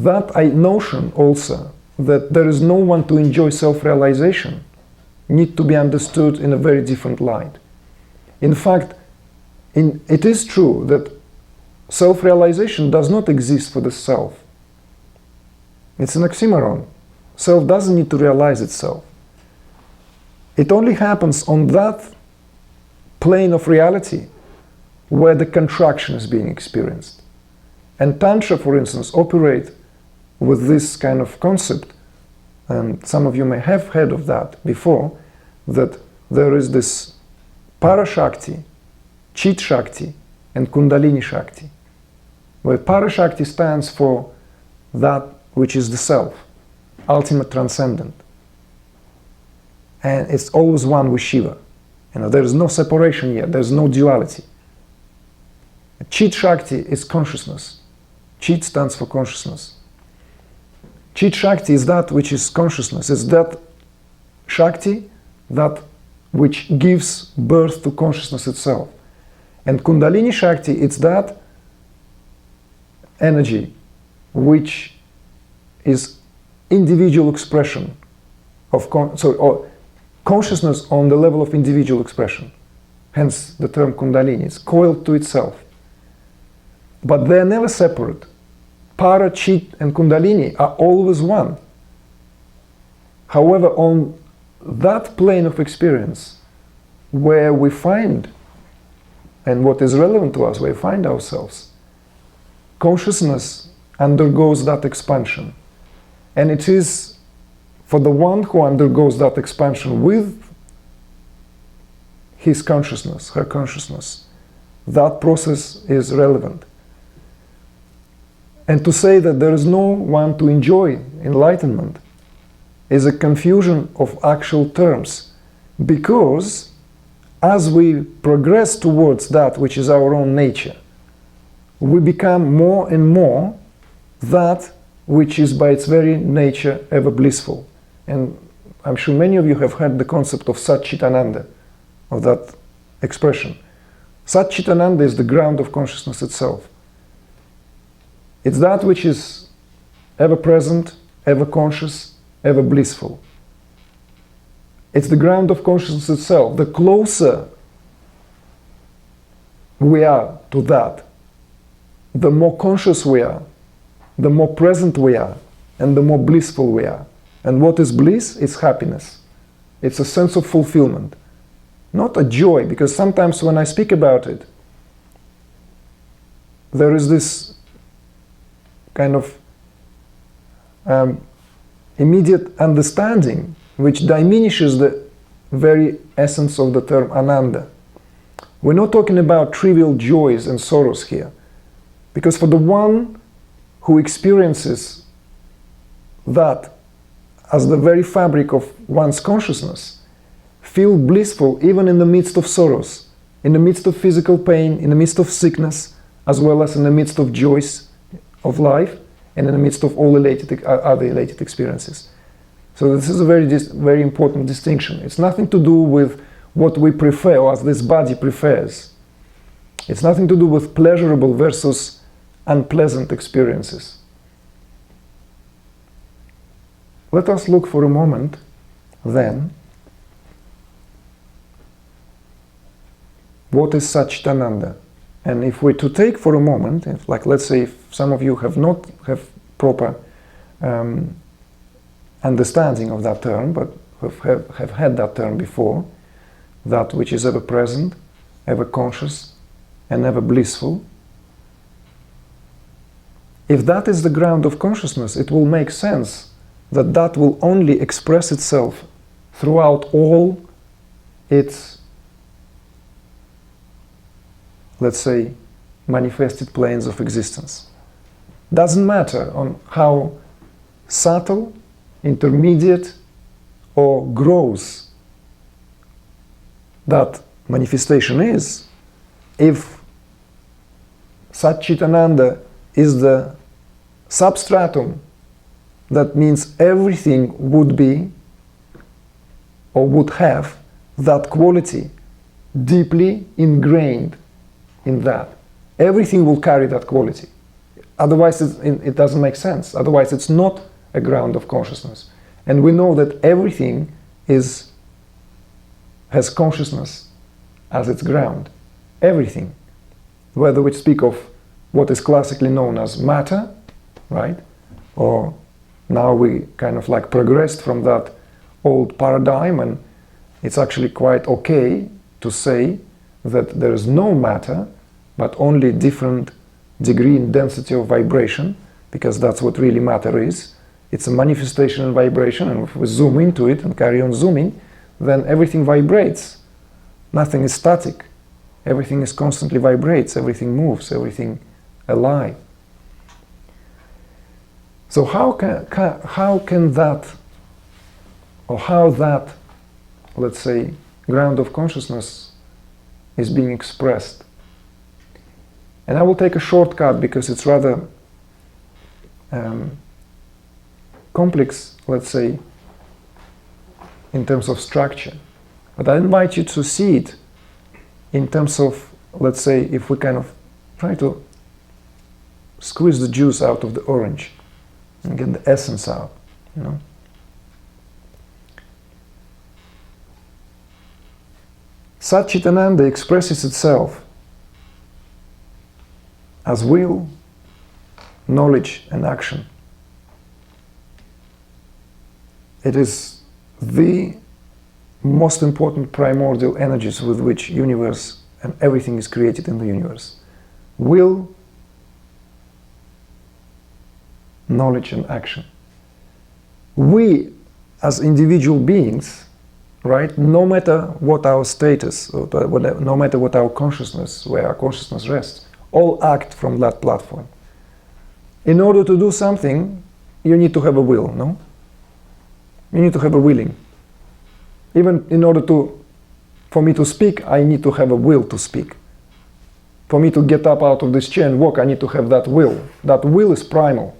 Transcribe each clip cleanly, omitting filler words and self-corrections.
that notion also that there is no one to enjoy self-realization need to be understood in a very different light. In fact, it is true that self-realization does not exist for the self. It's an oxymoron. Self doesn't need to realize itself. It only happens on that plane of reality where the contraction is being experienced. And Tantra, for instance, operate with this kind of concept, and some of you may have heard of that before, that there is this Para-Shakti, Chit-Shakti, and Kundalini Shakti, where Para-Shakti stands for that which is the self, ultimate transcendent. And it's always one with Shiva. There is no separation yet, there is no duality. Chit-Shakti is consciousness. Chit stands for consciousness. Chit-Shakti is that which is consciousness. It's that Shakti, that which gives birth to consciousness itself. And Kundalini Shakti, it's that energy which is individual expression of consciousness on the level of individual expression. Hence the term Kundalini. It's coiled to itself. But they're never separate. Para, Chit, and Kundalini are always one. However, on that plane of experience where we find, and what is relevant to us, where we find ourselves, consciousness undergoes that expansion. And it is for the one who undergoes that expansion with his consciousness, her consciousness, that process is relevant. And to say that there is no one to enjoy enlightenment is a confusion of actual terms, because as we progress towards that which is our own nature, we become more and more that which is by its very nature ever blissful. And I'm sure many of you have heard the concept of Sat-Chit-Ananda, of that expression. Sat-Chit-Ananda is the ground of consciousness itself. It's that which is ever present, ever conscious, ever blissful. It's the ground of consciousness itself. The closer we are to that, the more conscious we are, the more present we are, and the more blissful we are. And what is bliss? It's happiness. It's a sense of fulfillment. Not a joy, because sometimes when I speak about it, there is this kind of immediate understanding which diminishes the very essence of the term ananda. We're not talking about trivial joys and sorrows here, because for the one who experiences that as the very fabric of one's consciousness, feel blissful even in the midst of sorrows, in the midst of physical pain, in the midst of sickness, as well as in the midst of joys of life, and in the midst of all other elated experiences. So this is a very important distinction. It's nothing to do with what we prefer, or as this body prefers. It's nothing to do with pleasurable versus unpleasant experiences. Let us look for a moment, then, what is Sachitananda? And if we're to take for a moment, let's say if some of you have not have proper understanding of that term, but have had that term before, that which is ever present, ever conscious, and ever blissful, if that is the ground of consciousness, it will make sense that that will only express itself throughout all its, let's say, manifested planes of existence. Doesn't matter on how subtle, intermediate, or gross that manifestation is. If Sat-Chit-Ananda is the substratum, that means everything would be or would have that quality deeply ingrained in that. Everything will carry that quality. Otherwise, it doesn't make sense. Otherwise, it's not a ground of consciousness. And we know that everything has consciousness as its ground. Everything. Whether we speak of what is classically known as matter, right? Or now we kind of like progressed from that old paradigm, and it's actually quite okay to say that there is no matter, but only different degree and density of vibration, because that's what really matter is. It's a manifestation and vibration, and if we zoom into it and carry on zooming, then everything vibrates. Nothing is static. Everything is constantly vibrates, everything moves, everything alive. So how can that, or how that, let's say, ground of consciousness is being expressed? And I will take a shortcut because it's rather complex, let's say, in terms of structure. But I invite you to see it in terms of, let's say, if we kind of try to squeeze the juice out of the orange and get the essence out, you know. Sat-Chit-Ananda expresses itself as will, knowledge, and action. It is the most important primordial energies with which universe and everything is created in the universe. Will, knowledge, and action. We, as individual beings, right, no matter what our status, or whatever, no matter what our consciousness, where our consciousness rests, all act from that platform. In order to do something, you need to have a will, no? You need to have a willing. Even in order for me to speak, I need to have a will to speak. For me to get up out of this chair and walk, I need to have that will. That will is primal.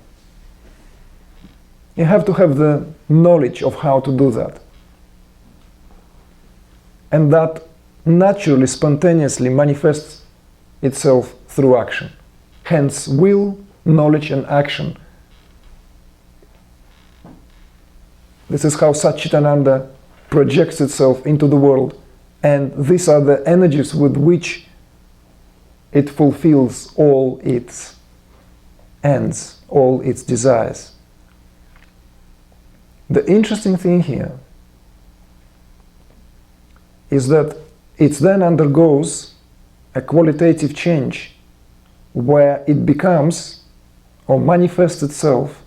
You have to have the knowledge of how to do that. And that naturally, spontaneously manifests itself through action. Hence, will, knowledge, and action. This is how Sachitananda projects itself into the world, and these are the energies with which it fulfills all its ends, all its desires. The interesting thing here is that it then undergoes a qualitative change where it becomes or manifests itself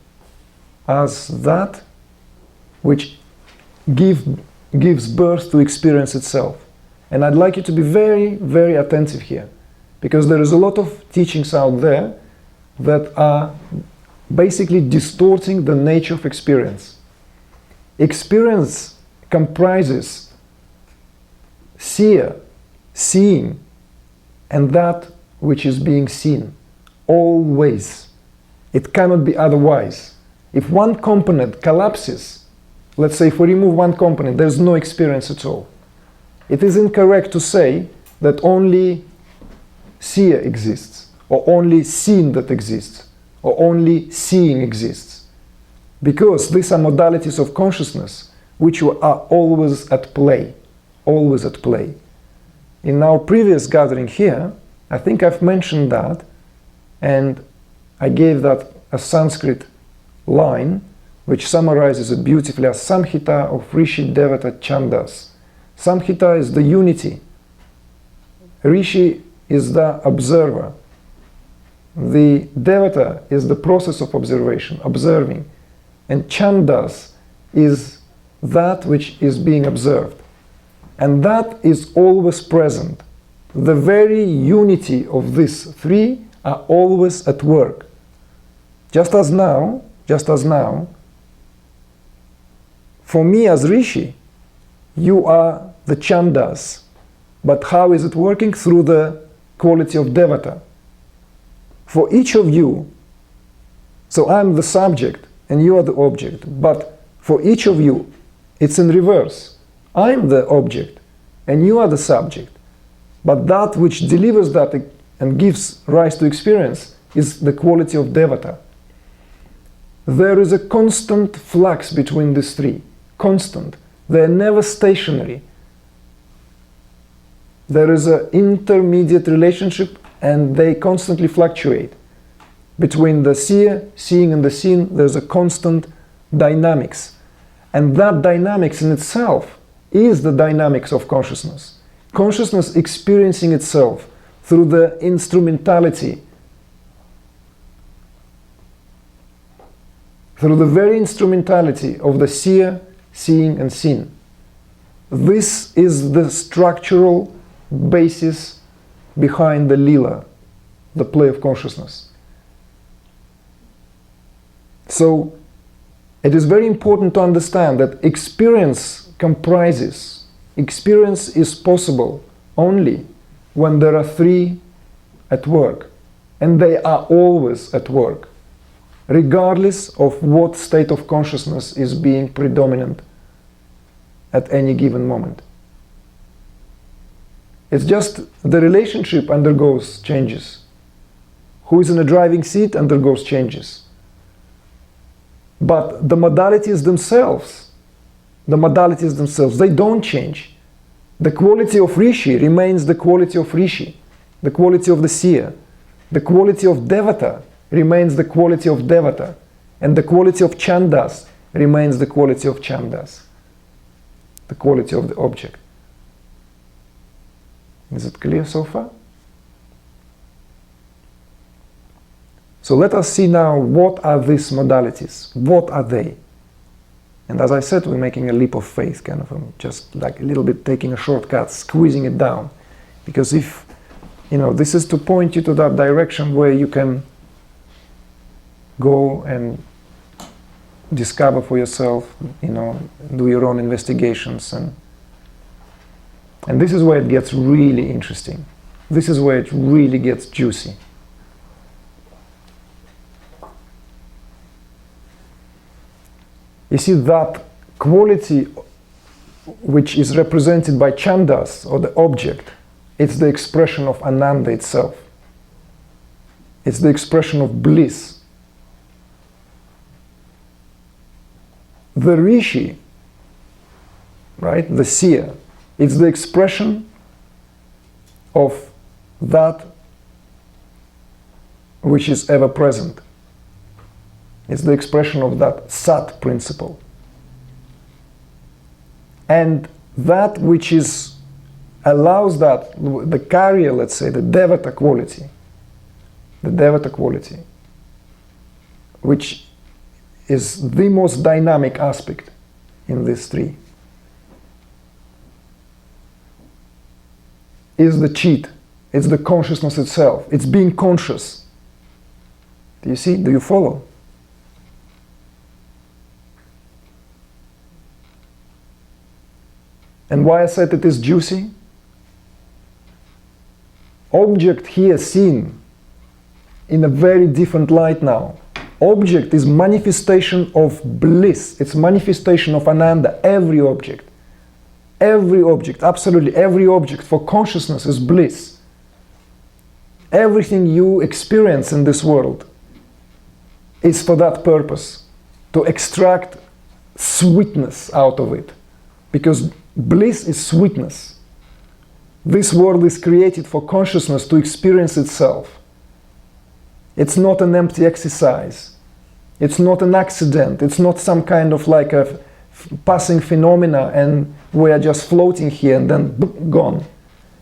as that which gives birth to experience itself. And I'd like you to be very, very attentive here, because there is a lot of teachings out there that are basically distorting the nature of experience. Experience comprises seer, seeing, and that which is being seen. Always. It cannot be otherwise. If one component collapses, let's say if we remove one component, there's no experience at all. It is incorrect to say that only seer exists, or only seen that exists, or only seeing exists. Because these are modalities of consciousness which are always at play. Always at play. In our previous gathering here, I think I've mentioned that, and I gave that a Sanskrit line which summarizes it beautifully as Samhita of Rishi Devata Chandas. Samhita is the unity. Rishi is the observer. The Devata is the process of observation, observing. And Chandas is that which is being observed. And that is always present. The very unity of these three are always at work. Just as now, for me as Rishi, you are the Chandas. But how is it working? Through the quality of Devata. For each of you, so I'm the subject and you are the object, but for each of you, it's in reverse. I'm the object and you are the subject. But that which delivers that and gives rise to experience is the quality of Devata. There is a constant flux between these three. Constant. They are never stationary. There is an intermediate relationship and they constantly fluctuate. Between the seer, seeing, and the seen, there's a constant dynamics. And that dynamics in itself is the dynamics of consciousness. Consciousness experiencing itself through the instrumentality, through the very instrumentality of the seer, seeing, and seen. This is the structural basis behind the lila, the play of consciousness. So it is very important to understand that experience is possible only when there are three at work, and they are always at work, regardless of what state of consciousness is being predominant at any given moment. It's just the relationship undergoes changes. Who is in a driving seat undergoes changes. But the modalities themselves, they don't change. The quality of Rishi remains the quality of Rishi, the quality of the seer. The quality of Devata remains the quality of Devata. And the quality of Chandas remains the quality of Chandas, the quality of the object. Is it clear so far? So let us see now, what are these modalities? What are they? And as I said, we're making a leap of faith, kind of just like a little bit taking a shortcut, squeezing it down. Because if, this is to point you to that direction where you can go and discover for yourself, do your own investigations. And this is where it gets really interesting. This is where it really gets juicy. You see, that quality which is represented by Chandas, or the object, it's the expression of Ananda itself. It's the expression of bliss. The Rishi, right, the seer, it's the expression of that which is ever present. It's the expression of that Sat principle. And that which allows that, the carrier, let's say, the Devata quality, which is the most dynamic aspect in these three, is the Chit. It's the consciousness itself. It's being conscious. Do you see? Do you follow? And why I said it is juicy? Object here seen in a very different light now. Object is manifestation of bliss. It's manifestation of Ananda. Every object, absolutely every object for consciousness is bliss. Everything you experience in this world is for that purpose, to extract sweetness out of it. Because bliss is sweetness. This world is created for consciousness to experience itself. It's not an empty exercise. It's not an accident. It's not some kind of like a passing phenomena and we are just floating here and then gone.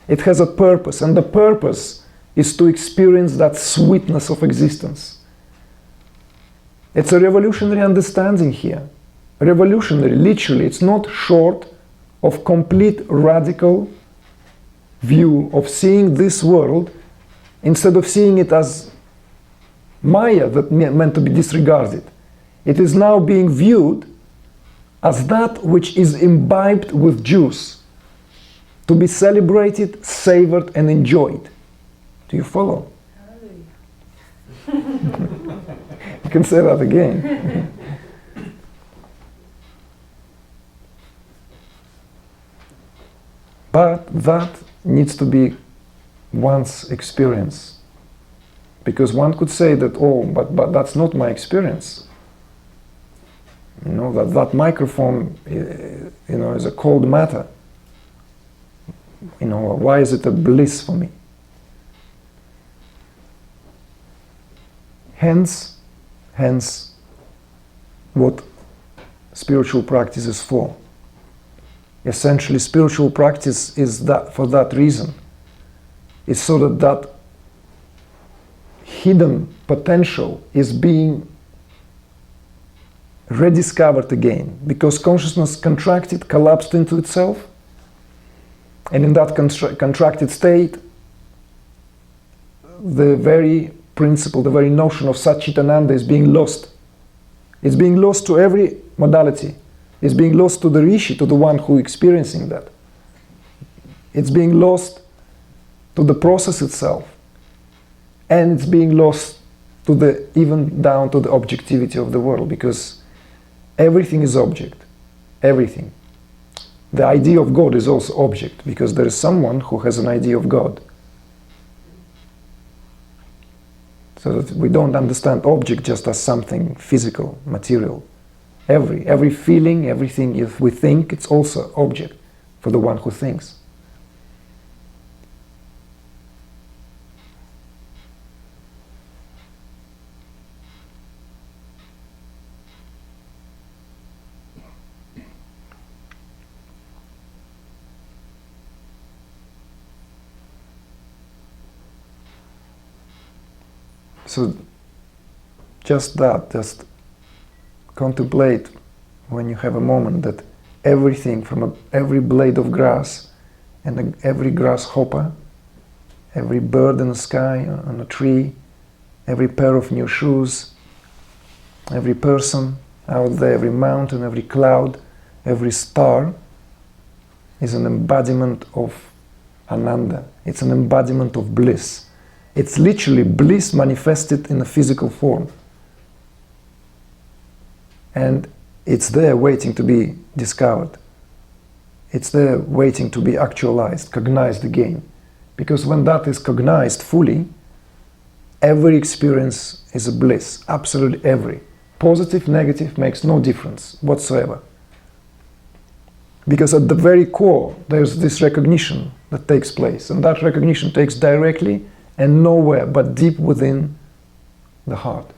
It has a purpose, and the purpose is to experience that sweetness of existence. It's a revolutionary understanding here. Revolutionary, literally. It's not short of complete radical view of seeing this world, instead of seeing it as Maya that meant to be disregarded. It is now being viewed as that which is imbibed with juice, to be celebrated, savored, and enjoyed. Do you follow? You can say that again. But that needs to be one's experience. Because one could say that, oh, but that's not my experience. You know, that microphone, you know, is a cold matter. You know, why is it a bliss for me? Hence, what spiritual practice is for. Essentially, spiritual practice is that for that reason. It's so that that hidden potential is being rediscovered again, because consciousness contracted, collapsed into itself, and in that contracted state, the very principle, the very notion of Sat-Chit-Ananda is being lost. It's being lost to every modality. It's being lost to the rishi, to the one who is experiencing that. It's being lost to the process itself. And it's being lost to the, even down to the objectivity of the world, because everything is object. Everything. The idea of God is also object, because there is someone who has an idea of God. So that we don't understand object just as something physical, material. Every feeling, everything, if we think, it's also object for the one who thinks. So just contemplate when you have a moment that everything from every blade of grass and every grasshopper, every bird in the sky, on a tree, every pair of new shoes, every person out there, every mountain, every cloud, every star is an embodiment of Ananda. It's an embodiment of bliss. It's literally bliss manifested in a physical form. And it's there waiting to be discovered. It's there waiting to be actualized, cognized again. Because when that is cognized fully, every experience is a bliss, absolutely every. Positive, negative makes no difference whatsoever. Because at the very core, there's this recognition that takes place. And that recognition takes directly and nowhere but deep within the heart.